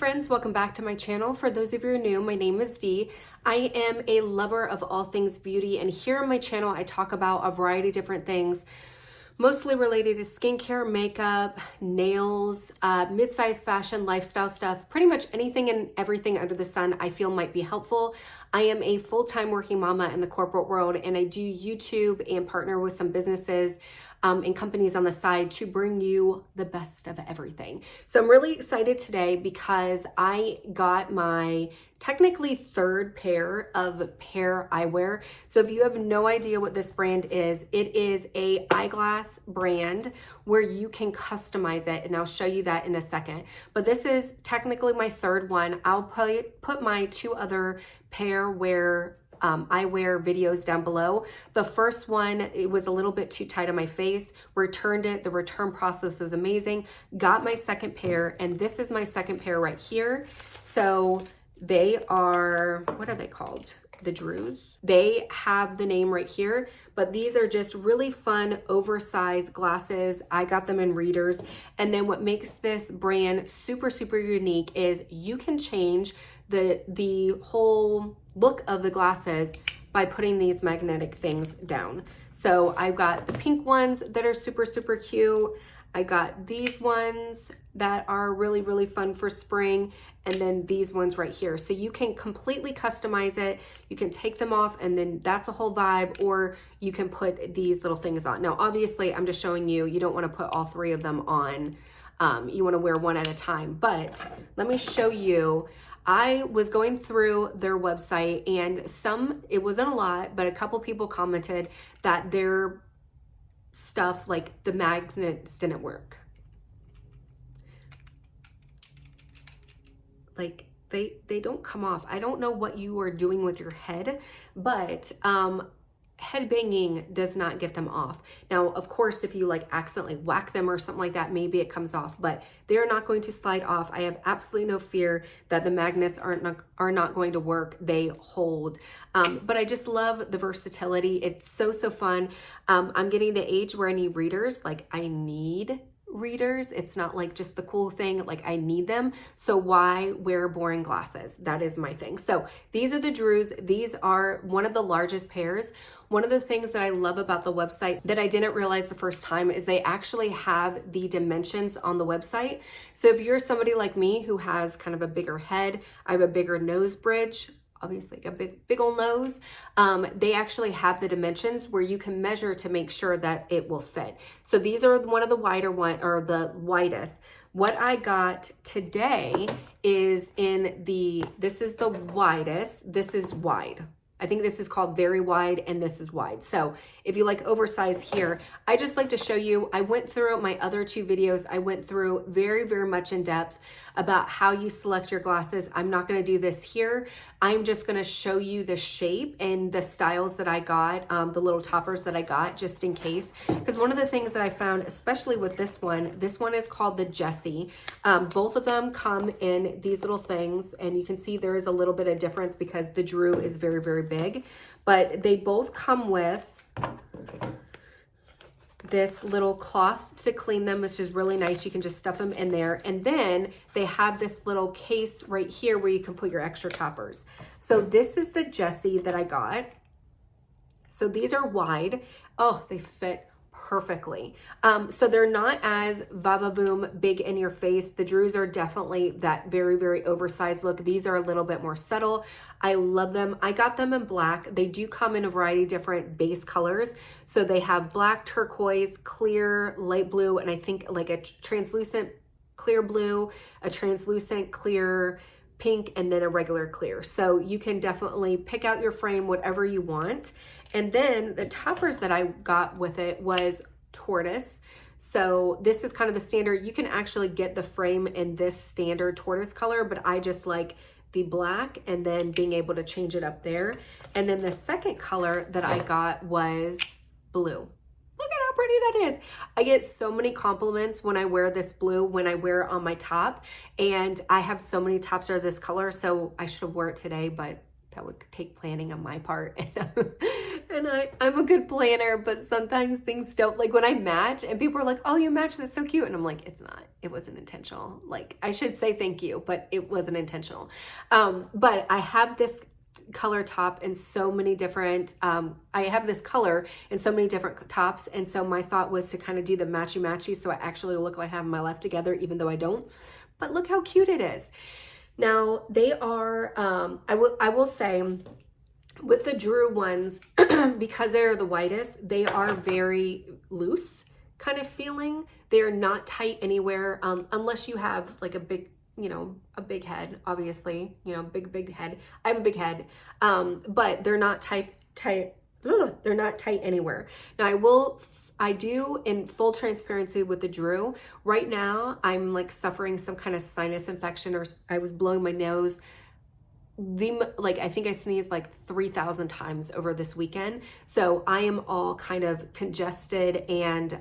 friends, welcome back to my channel. For those of you who are new, my name is Dee. I am a lover of all things beauty, and here on my channel I talk about a variety of different things, mostly related to skincare, makeup, nails, mid-size fashion, lifestyle stuff, pretty much anything and everything under the sun I feel might be helpful. I am a full-time working mama in the corporate world, and I do YouTube and partner with some businesses and companies on the side to bring you the best of everything. So I'm really excited today because I got my technically third pair of Pair Eyewear. So if you have no idea what this brand is, it is a eyeglass brand where you can customize it, and I'll show you that in a second. But this is technically my third one. I'll put my two other Pair eyewear videos down below. The first one, it was a little bit too tight on my face, returned it. The return process was amazing. Got my second pair, and this is my second pair right here. So they are, what are they called? The Drews. They have the name right here, but these are just really fun oversized glasses. I got them in readers. And then what makes this brand super, super unique is you can change the whole look of the glasses by putting these magnetic things down. So I've got the pink ones that are super, super cute. I got these ones that are really, really fun for spring. And then these ones right here. So you can completely customize it. You can take them off and then that's a whole vibe, or you can put these little things on. Now, obviously I'm just showing you, you don't want to put all three of them on. You want to wear one at a time, but let me show you. I was going through their website and it wasn't a lot, but a couple people commented that their stuff, like the magnets, didn't work. Like they don't come off. I don't know what you are doing with your head, but head banging does not get them off. Now, of course, if you like accidentally whack them or something like that, maybe it comes off, but they're not going to slide off. I have absolutely no fear that the magnets are not going to work. They hold. But I just love the versatility. It's so, so fun. I'm getting the age where I need readers. Like I need readers. It's not like just the cool thing, like I need them. So why wear boring glasses? That is my thing. So these are the Drews. These are one of the largest pairs. One of the things that I love about the website that I didn't realize the first time is they actually have the dimensions on the website. So if you're somebody like me who has kind of a bigger head, I have a bigger nose bridge, obviously a big old nose, they actually have the dimensions where you can measure to make sure that it will fit. So these are one of the wider one, or the widest. What I got today is this is the widest, this is wide. I think this is called very wide and this is wide. So if you like oversized here, I just like to show you, I went through my other two videos. I went through very, very much in depth about how you select your glasses. I'm not going to do this here. I'm just going to show you the shape and the styles that I got, the little toppers that I got just in case. Because one of the things that I found, especially with this one is called the Jessie. Both of them come in these little things, and you can see there is a little bit of difference because the Drew is very, very big, but they both come with this little cloth to clean them, which is really nice. You can just stuff them in there. And then they have this little case right here where you can put your extra toppers. So this is the Jessie that I got. So these are wide. Oh, they fit perfectly. So they're not as va-va-voom big in your face. The Drews are definitely that very, very oversized look. These are a little bit more subtle. I love them. I got them in black. They do come in a variety of different base colors. So they have black, turquoise, clear, light blue, and I think like a translucent clear blue, a translucent clear pink, and then a regular clear. So you can definitely pick out your frame, whatever you want. And then the toppers that I got with it was tortoise. So this is kind of the standard. You can actually get the frame in this standard tortoise color, but I just like the black and then being able to change it up there. And then the second color that I got was blue. Look at how pretty that is. I get so many compliments when I wear this blue, when I wear it on my top. And I have so many tops that are this color, so I should have wore it today, but that would take planning on my part. And I'm a good planner, but sometimes things don't, like when I match and people are like, oh, you match, that's so cute. And I'm like, it's not, it wasn't intentional. Like I should say thank you, but it wasn't intentional. But I have this color top in so many different, I have this color in so many different tops. And so my thought was to kind of do the matchy so I actually look like I have my life together, even though I don't. But look how cute it is. Now they are, I will say, with the Drew ones, because they're the whitest, they are very loose kind of feeling. They're not tight anywhere, unless you have like a big, you know, a big head, obviously, you know, big head. I have a big head, but they're not tight, they're not tight anywhere. Now I do, in full transparency with the Drew, right now I'm like suffering some kind of sinus infection, or I was blowing my nose. I think I sneezed like 3,000 times over this weekend. So I am all kind of congested and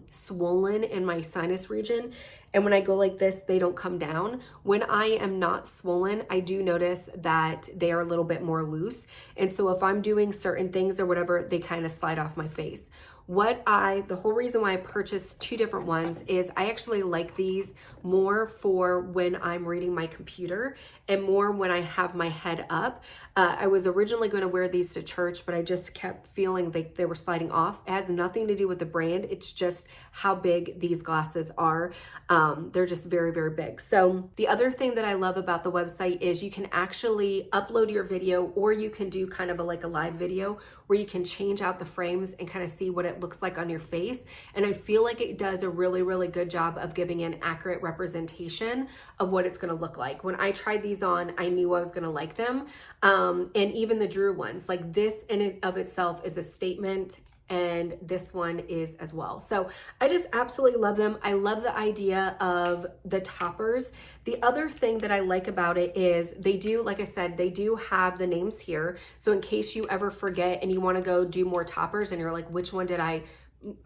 swollen in my sinus region. And when I go like this, they don't come down. When I am not swollen, I do notice that they are a little bit more loose. And so if I'm doing certain things or whatever, they kind of slide off my face. The whole reason why I purchased two different ones is I actually like these more for when I'm reading my computer and more when I have my head up. I was originally going to wear these to church, but I just kept feeling like they were sliding off. It has nothing to do with the brand. It's just how big these glasses are. They're just very, very big. So the other thing that I love about the website is you can actually upload your video, or you can do kind of like a live video where you can change out the frames and kind of see what it looks like on your face. And I feel like it does a really, really good job of giving an accurate representation of what it's going to look like. When I tried these on, I knew I was going to like them. And even the Drew ones, like this in and of itself is a statement, and this one is as well. So I just absolutely love them. I love the idea of the toppers. The other thing that I like about it is they do, like I said, they do have the names here. So in case you ever forget and you want to go do more toppers and you're like, which one did I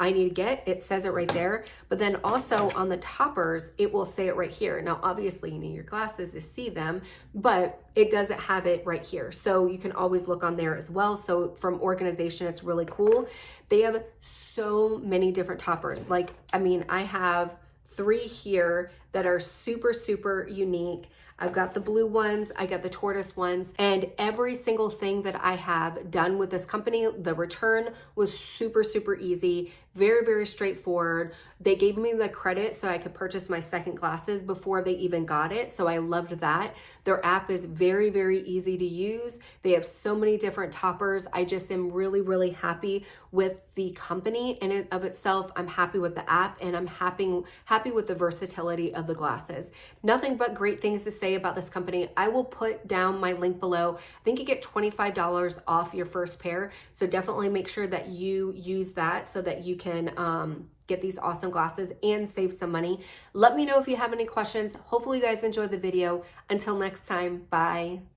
need to get, it says it right there. But then also on the toppers, it will say it right here. Now, obviously you need your glasses to see them, but it doesn't have it right here. So you can always look on there as well. So from organization, it's really cool. They have so many different toppers. Like, I mean, I have 3 here that are super, super unique. I've got the blue ones, I got the tortoise ones, and every single thing that I have done with this company, the return was super, super easy, very, very straightforward. They gave me the credit so I could purchase my second glasses before they even got it. So I loved that. Their app is very, very easy to use. They have so many different toppers. I just am really, really happy with the company in and of itself. I'm happy with the app, and I'm happy with the versatility of the glasses. Nothing but great things to say about this company. I will put down my link below. I think you get $25 off your first pair. So definitely make sure that you use that so that you can get these awesome glasses and save some money. Let me know if you have any questions. Hopefully you guys enjoyed the video. Until next time, bye.